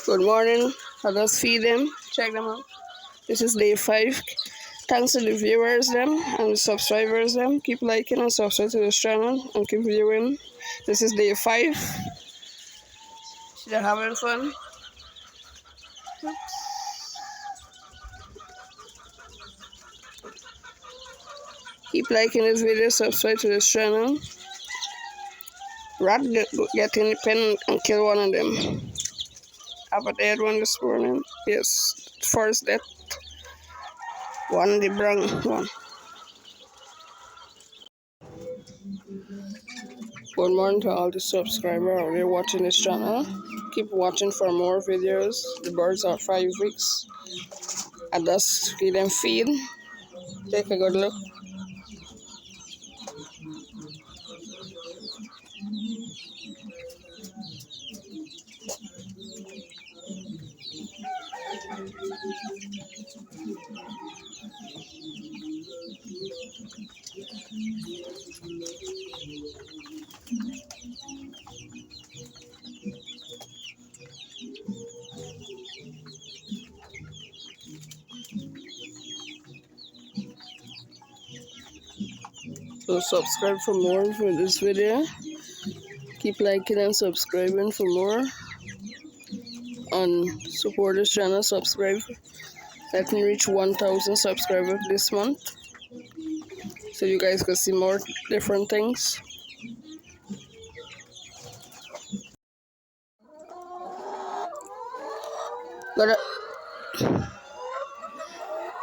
Good morning. I just feed them. Check them out. This is day 5. Thanks to the viewers them and the subscribers them. Keep liking and subscribe to this channel and keep viewing. This is day 5. They're having fun. Keep liking this video, subscribe to this channel. Rat get in the pen and kill one of them. Have a dead one this morning. Yes, first death. One the brown one. Good morning to all the subscribers out there watching this channel. Keep watching for more videos. The birds are 5 weeks. I just give them feed. Take a good look. So subscribe for more for this video. Keep liking and subscribing for more. And support this channel. Subscribe. Let me reach 1,000 subscribers this month, so you guys can see more different things.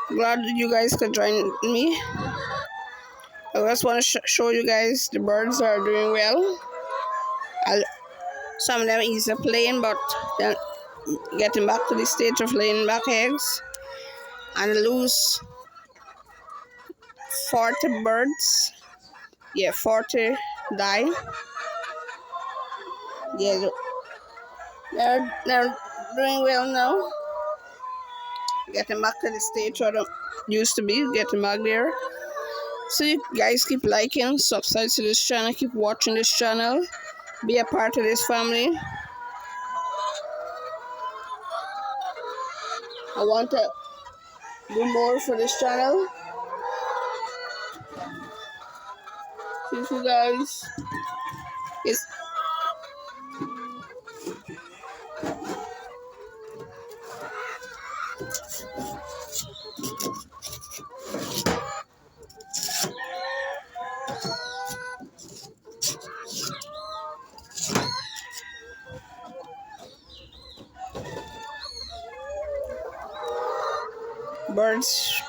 Glad you guys could join me. I just want to show you guys the birds are doing well. Some of them is playing, but they're getting back to the stage of laying back eggs. And lose 40 birds. Yeah, 40 die. Yeah, they're doing well now. Getting back to the stage where they used to be, getting back there. So you guys keep liking, subscribe to this channel, keep watching this channel, be a part of this family. I want to do more for this channel. See you guys. Birds.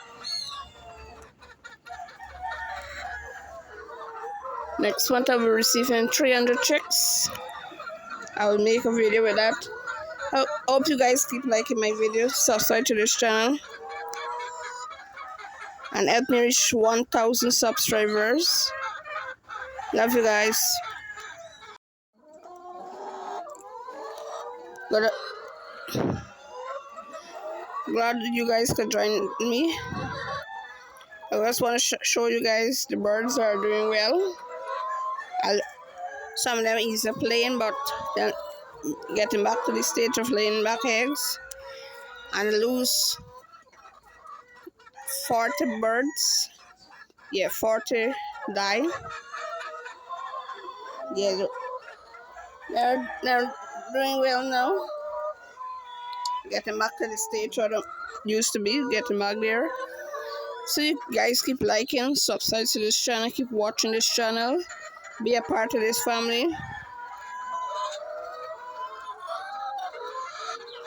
Next month I will receive 300 chicks. I will make a video with that. I hope you guys keep liking my videos, subscribe to this channel, and help me reach 1,000 subscribers. Love you guys. Glad you guys could join me. I just want to show you guys the birds are doing well. Some of them is playing, but they're getting back to the stage of laying back eggs. And lose 40 birds. Yeah, 40 die. Yeah, they're doing well now. Getting back to the stage where they used to be, getting back there. So you guys keep liking, subscribe to this channel, keep watching this channel, be a part of this family.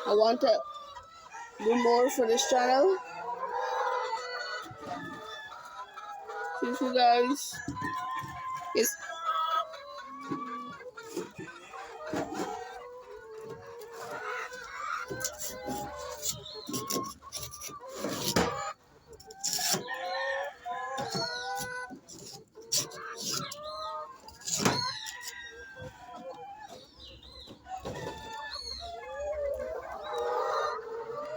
I want to do more for this channel. See you guys.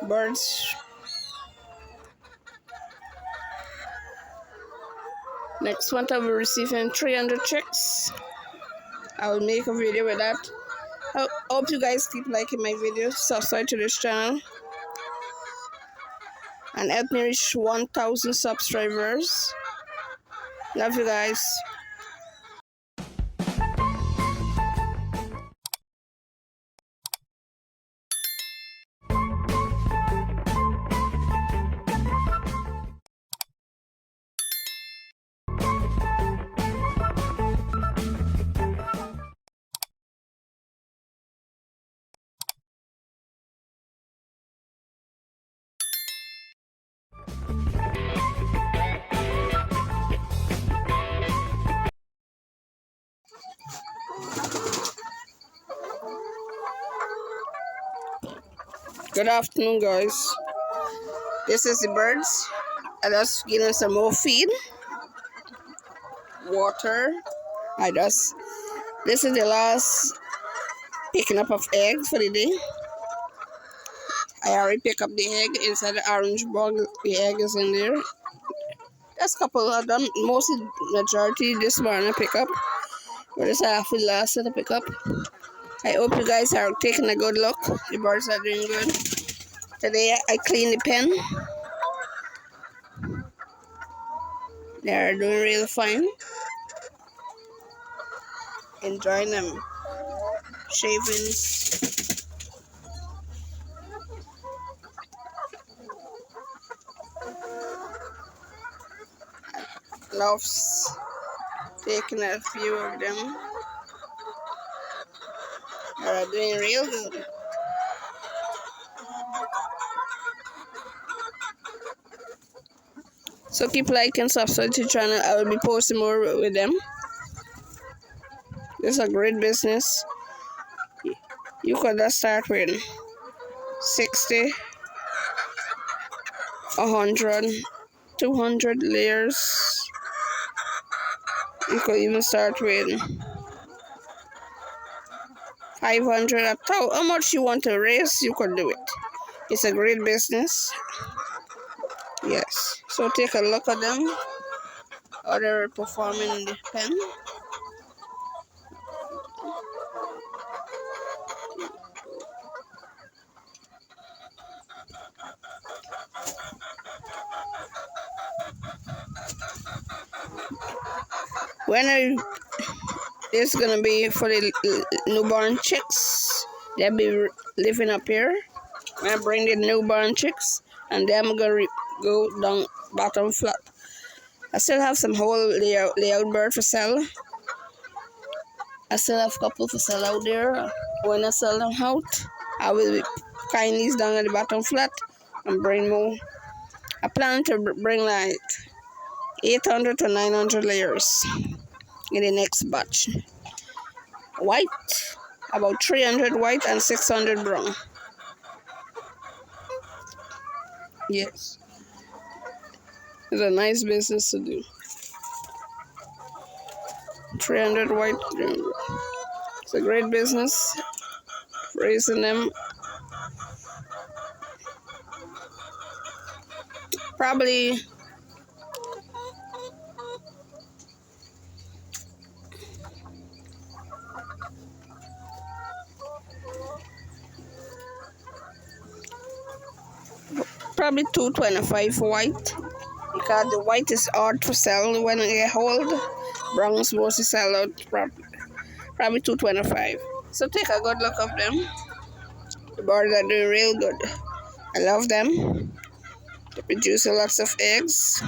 Birds. Next month I will receive 300 chicks. I will make a video with that. Hope you guys keep liking my videos, subscribe to this channel, and help me reach 1,000 subscribers. Love you guys. Good afternoon, guys. This is the birds. I just give them some more feed, water. This is the last picking up of eggs for the day. I already pick up the egg inside the orange bag. The egg is in there. Just a couple of them. Mostly majority this morning I pick up. But this half the last that I pick up. I hope you guys are taking a good look. The birds are doing good. Today I clean the pen. They are doing real fine. Enjoying them shavings. Loves taking a few of them. They are doing real good. So keep liking, subscribe to the channel. I will be posting more with them. This is a great business. You could just start with 60, 100, 200 layers. You could even start with 500. How much you want to raise, you could do it. It's a great business. Yes. So take a look at them. How they're performing in the pen. When it's gonna be for the newborn chicks, they'll be living up here. When I bring the newborn chicks, and then I'm gonna go down bottom flat. I still have some whole layout bird for sell. I still have a couple for sell out there. When I sell them out, I will kind these down at the bottom flat and bring more. I plan to bring like 800 to 900 layers in the next batch. White, about 300 white and 600 brown. Yes. It's a nice business to do. 300 white. It's a great business. Raising them. Probably probably 225 white. Because the white is hard to sell when they hold. Browns mostly sell out probably 225. So take a good look of them. The birds are doing real good. I love them. They produce lots of eggs.